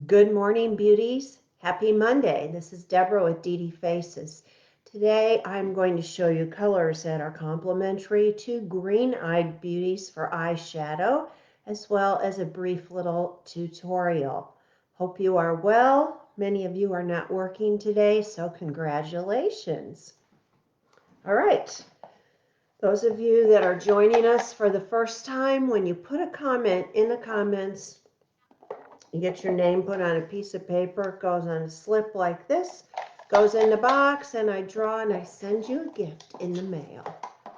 Good morning, beauties. Happy Monday. This is Deborah with DDFaces. Today I'm going to show you colors that are complementary to green-eyed beauties for eyeshadow, as well as a brief little tutorial. Hope you are well. Many of you are not working today, so congratulations. All right. Those of you that are joining us for the first time, when you put a comment in the comments, you get your name put on a piece of paper, it goes on a slip like this, goes in the box, and I draw and I send you a gift in the mail.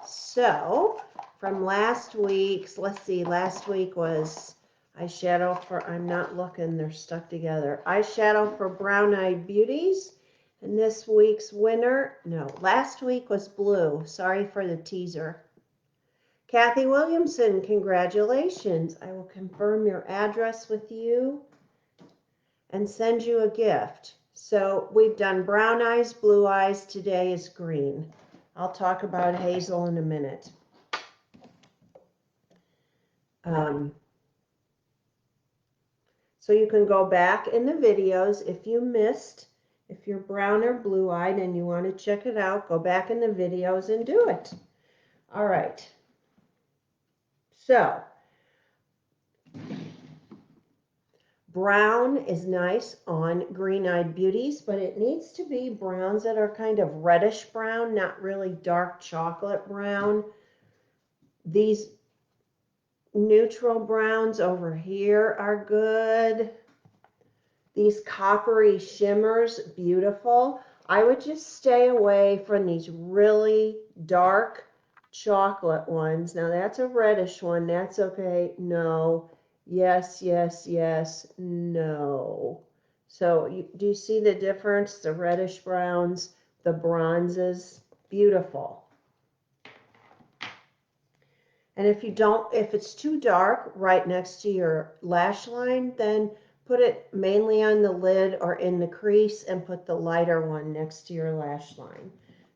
So, from last week's, let's see, last week was eyeshadow for, I'm not looking, they're stuck together. Eyeshadow for brown-eyed beauties. And this week's winner, no, last week was blue. Sorry for the teaser. Kathy Williamson, congratulations. I will confirm your address with you and send you a gift. So we've done brown eyes, blue eyes. Today is green. I'll talk about hazel in a minute. So you can go back in the videos if you missed, if you're brown or blue-eyed and you want to check it out, go back in the videos and do it. All right. So, brown is nice on green-eyed beauties, but it needs to be browns that are kind of reddish brown, not really dark chocolate brown. These neutral browns over here are good. These coppery shimmers, beautiful. I would just stay away from these really dark chocolate ones. Now that's a reddish one. That's okay. No. Yes, yes, yes, no. So do you see the difference? The reddish browns, the bronzes, beautiful. And if it's too dark right next to your lash line, then put it mainly on the lid or in the crease and put the lighter one next to your lash line.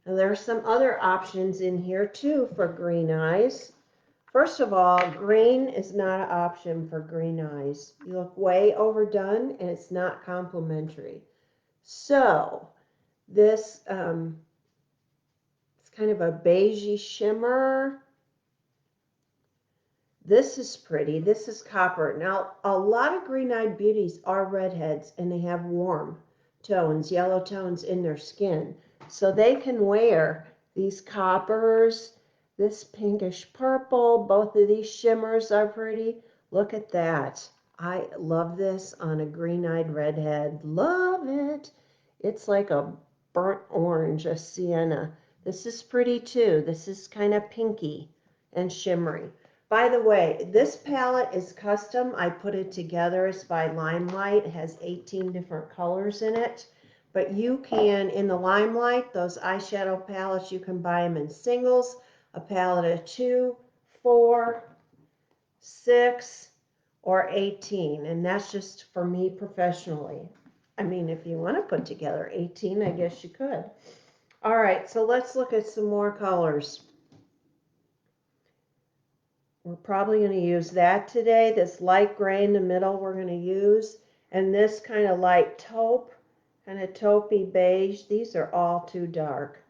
Now there are some other options in here too for green eyes. First of all, green is not an option for green eyes. You look way overdone and it's not complimentary. So this it's kind of a beigey shimmer. This is pretty. This is copper. Now, a lot of green-eyed beauties are redheads and they have warm tones, yellow tones in their skin. So they can wear these coppers, this pinkish purple. Both of these shimmers are pretty. Look at that. I love this on a green-eyed redhead. Love it. It's like a burnt orange, a sienna. This is pretty too. This is kind of pinky and shimmery. By the way, this palette is custom. I put it together. It's by Limelight. It has 18 different colors in it. But you can, in the Limelight, those eyeshadow palettes, you can buy them in singles, a palette of 2, 4, 6, or 18. And that's just for me professionally. I mean, if you want to put together 18, I guess you could. All right, so let's look at some more colors. We're probably going to use that today. This light gray in the middle we're going to use. And this kind of light taupe, kind of taupey beige. These are all too dark.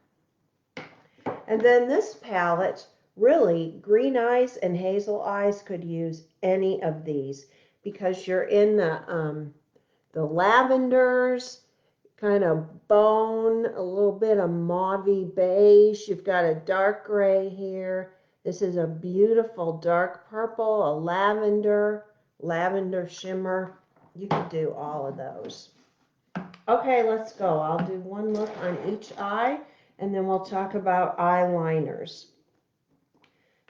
And then this palette, really, green eyes and hazel eyes could use any of these because you're in the lavenders, kind of bone, a little bit of mauvey beige. You've got a dark gray here. This is a beautiful dark purple, a lavender shimmer. You could do all of those. Okay, let's go. I'll do one look on each eye, and then we'll talk about eyeliners.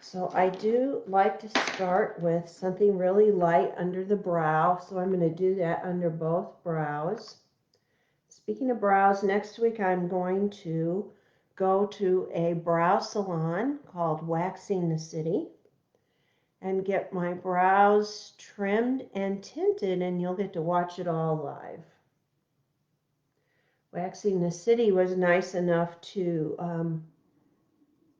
So I do like to start with something really light under the brow, so I'm going to do that under both brows. Speaking of brows, next week I'm going to go to a brow salon called Waxing the City and get my brows trimmed and tinted, and you'll get to watch it all live. Waxing the City was nice enough to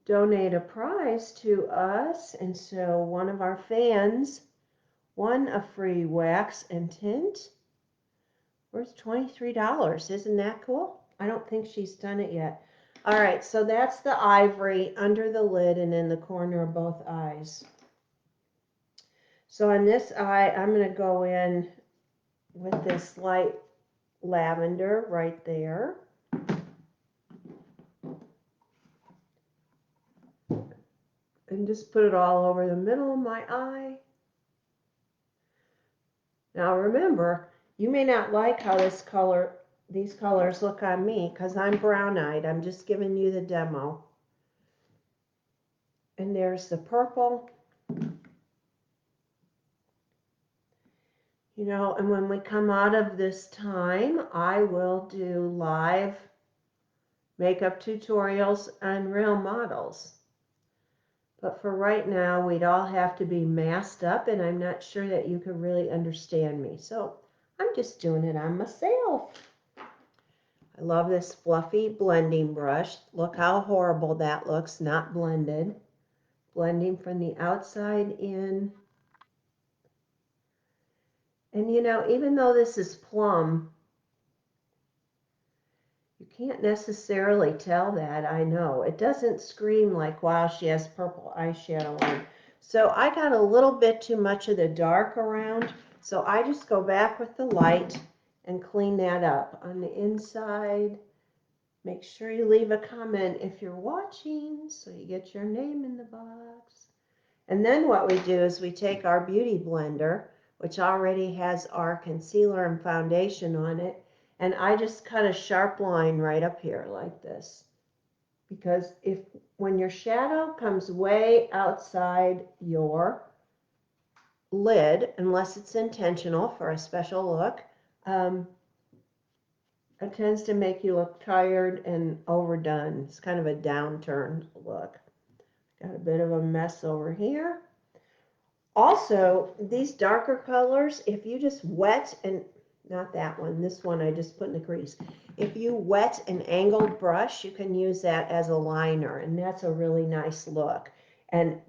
donate a prize to us, and so one of our fans won a free wax and tint. Worth $23. Isn't that cool? I don't think she's done it yet. All right, so that's the ivory under the lid and in the corner of both eyes. So on this eye, I'm going to go in with this light lavender right there. And just put it all over the middle of my eye. Now remember, you may not like how these colors look on me because I'm brown-eyed. I'm just giving you the demo. And there's the purple. You know, and when we come out of this time, I will do live makeup tutorials on real models. But for right now, we'd all have to be masked up, and I'm not sure that you could really understand me. So I'm just doing it on myself. I love this fluffy blending brush. Look how horrible that looks, not blended. Blending from the outside in. And you know, even though this is plum, you can't necessarily tell that, I know. It doesn't scream like, wow, she has purple eyeshadow on. So I got a little bit too much of the dark around, so I just go back with the light and clean that up. On the inside, make sure you leave a comment if you're watching so you get your name in the box. And then what we do is we take our beauty blender, which already has our concealer and foundation on it, and I just cut a sharp line right up here like this. Because when your shadow comes way outside your lid, unless it's intentional for a special look, it tends to make you look tired and overdone. It's kind of a downturn look. Got a bit of a mess over here. Also, these darker colors, if you just wet and, not that one, this one I just put in the crease. If you wet an angled brush, you can use that as a liner, and that's a really nice look. And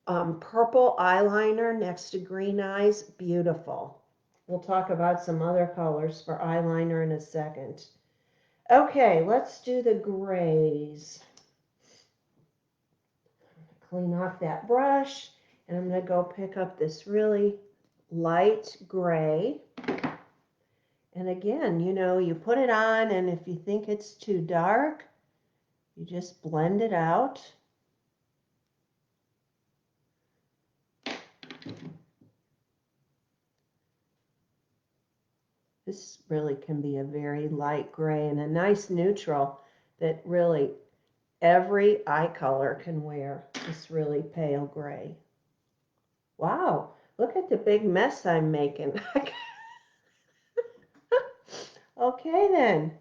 purple eyeliner next to green eyes, beautiful. We'll talk about some other colors for eyeliner in a second. Okay, let's do the grays. Clean off that brush, and I'm going to go pick up this really light gray. And again, you know, you put it on, and if you think it's too dark, you just blend it out. This really can be a very light gray and a nice neutral that really every eye color can wear. This really pale gray. Wow, look at the big mess I'm making. Okay then.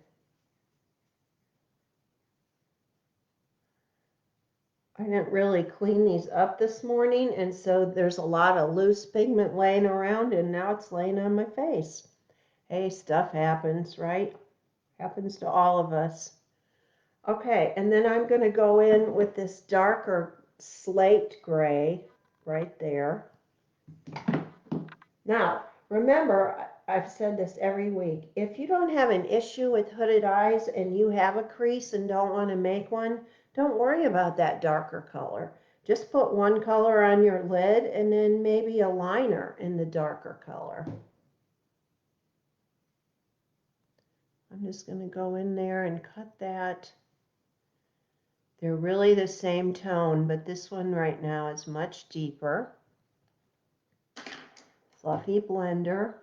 I didn't really clean these up this morning, and so there's a lot of loose pigment laying around, and now it's laying on my face. Hey, stuff happens, right? Happens to all of us. Okay, and then I'm going to go in with this darker slate gray right there. Now, remember, I've said this every week. If you don't have an issue with hooded eyes and you have a crease and don't want to make one, don't worry about that darker color. Just put one color on your lid and then maybe a liner in the darker color. I'm just going to go in there and cut that. They're really the same tone, but this one right now is much deeper. Fluffy blender.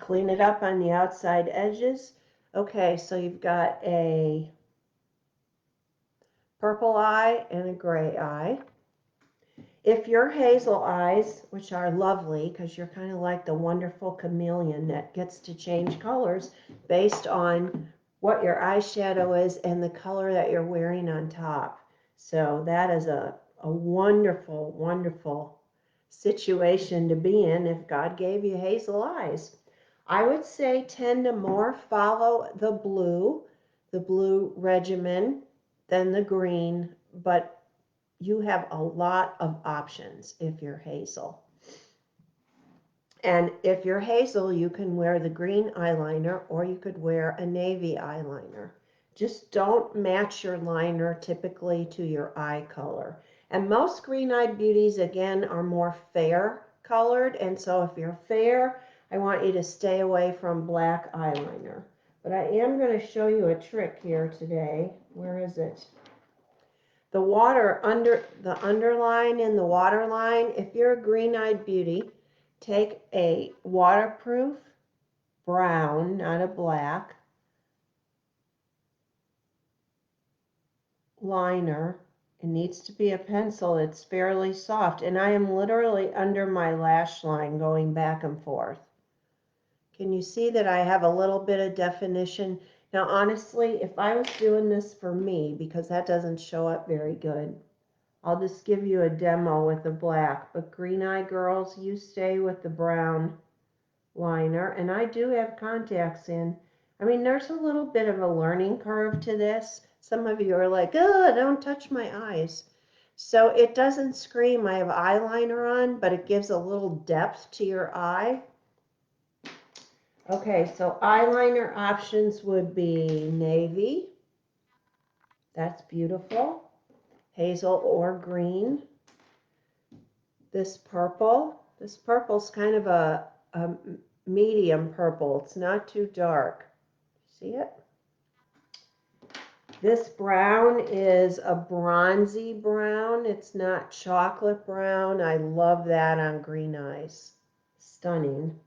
Clean it up on the outside edges. Okay, so you've got a purple eye and a gray eye. If your hazel eyes, which are lovely because you're kind of like the wonderful chameleon that gets to change colors based on what your eyeshadow is and the color that you're wearing on top. So that is a wonderful, wonderful situation to be in if God gave you hazel eyes. I would say tend to more follow the blue regimen than the green, but you have a lot of options if you're hazel. And if you're hazel, you can wear the green eyeliner or you could wear a navy eyeliner. Just don't match your liner typically to your eye color. And most green-eyed beauties, again, are more fair colored. And so if you're fair, I want you to stay away from black eyeliner. But I am going to show you a trick here today. Where is it? The underline in the waterline, if you're a green-eyed beauty, take a waterproof brown, not a black, liner. It needs to be a pencil. It's fairly soft, and I am literally under my lash line going back and forth. Can you see that I have a little bit of definition? Now, honestly, if I was doing this for me, because that doesn't show up very good, I'll just give you a demo with the black. But green eye girls, you stay with the brown liner. And I do have contacts in. I mean, there's a little bit of a learning curve to this. Some of you are like, oh, don't touch my eyes. So it doesn't scream I have eyeliner on, but it gives a little depth to your eye. Okay, so eyeliner options would be navy. That's beautiful. Hazel or green. This purple's kind of a medium purple. It's not too dark. See it? This brown is a bronzy brown. It's not chocolate brown. I love that on green eyes. Stunning.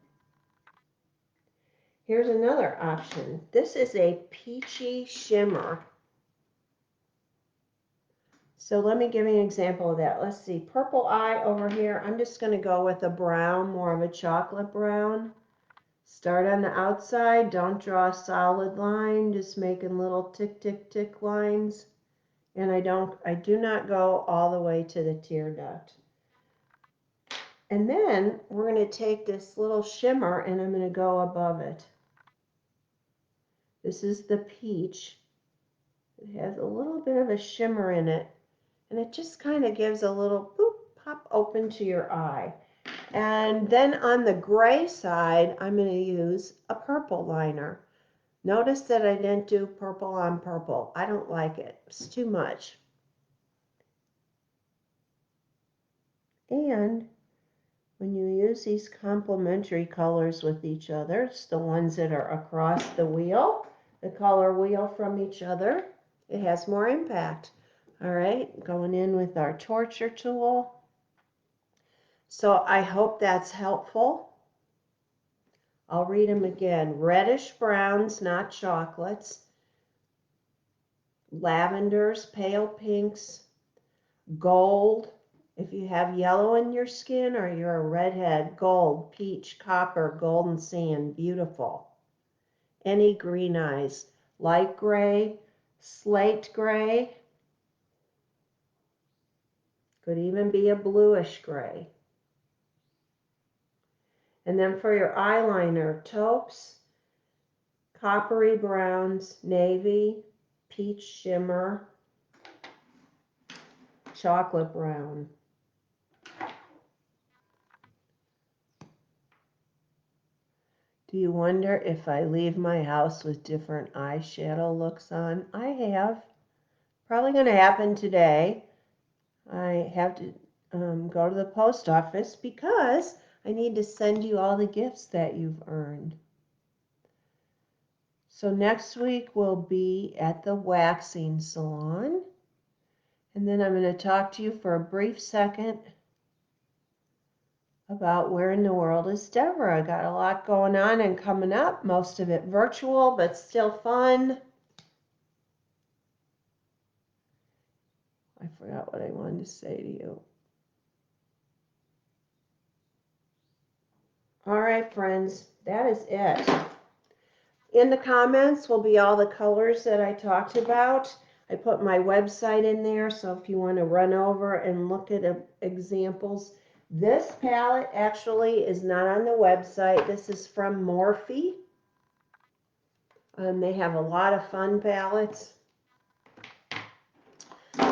Here's another option. This is a peachy shimmer. So let me give you an example of that. Let's see, purple eye over here. I'm just going to go with a brown, more of a chocolate brown. Start on the outside. Don't draw a solid line, just making little tick, tick, tick lines. And I do not go all the way to the tear duct. And then we're going to take this little shimmer and I'm going to go above it. This is the peach. It has a little bit of a shimmer in it. And it just kind of gives a little boop, pop open to your eye. And then on the gray side, I'm going to use a purple liner. Notice that I didn't do purple on purple. I don't like it. It's too much. And when you use these complementary colors with each other, it's the ones that are across the wheel, the color wheel from each other, it has more impact. All right, going in with our torture tool. So I hope that's helpful. I'll read them again. Reddish browns, not chocolates. Lavenders, pale pinks. Gold, if you have yellow in your skin or you're a redhead. Gold, peach, copper, golden sand, beautiful. Any green eyes. Light gray, slate gray. Could even be a bluish gray. And then for your eyeliner, taupes, coppery browns, navy, peach shimmer, chocolate brown. Do you wonder if I leave my house with different eyeshadow looks on? I have. Probably going to happen today. I have to go to the post office because I need to send you all the gifts that you've earned. So next week we'll be at the waxing salon. And then I'm going to talk to you for a brief second about where in the world is Deborah. I got a lot going on and coming up, most of it virtual, but still fun. I forgot what I wanted to say to you. All right, friends, that is it. In the comments will be all the colors that I talked about. I put my website in there, so if you want to run over and look at examples. This palette actually is not on the website. This is from Morphe. They have a lot of fun palettes.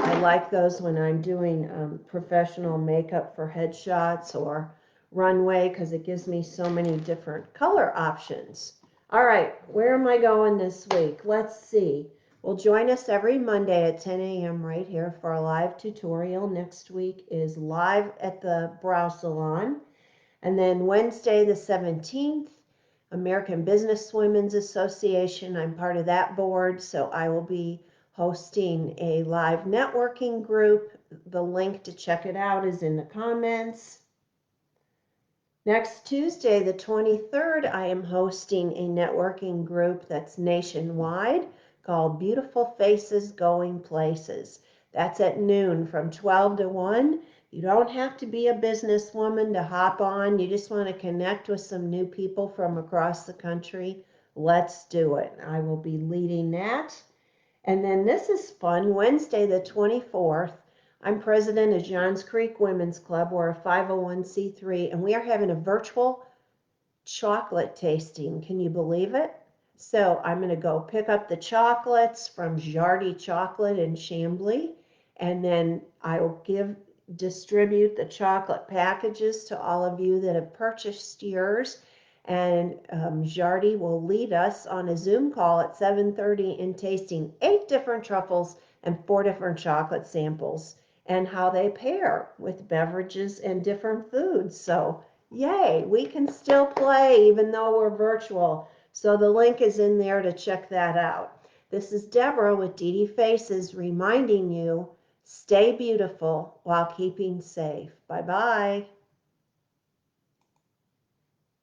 I like those when I'm doing professional makeup for headshots or runway because it gives me so many different color options. All right, where am I going this week? Let's see. Well, join us every Monday at 10 a.m. right here for a live tutorial. Next week is live at the Brow Salon. And then Wednesday the 17th, American Business Women's Association. I'm part of that board, so I will be hosting a live networking group. The link to check it out is in the comments. Next Tuesday, the 23rd, I am hosting a networking group that's nationwide called Beautiful Faces Going Places. That's at noon from 12 to 1. You don't have to be a businesswoman to hop on. You just want to connect with some new people from across the country. Let's do it. I will be leading that. And then this is fun. Wednesday, the 24th, I'm president of Johns Creek Women's Club. We're a 501c3, and we are having a virtual chocolate tasting. Can you believe it? So I'm going to go pick up the chocolates from Jardy Chocolate in Chambly, and then I will distribute the chocolate packages to all of you that have purchased yours. And Jardy will lead us on a Zoom call at 7:30 in tasting 8 different truffles and 4 different chocolate samples and how they pair with beverages and different foods. So yay, we can still play even though we're virtual. So the link is in there to check that out. This is Deborah with DDFaces reminding you, stay beautiful while keeping safe. Bye-bye.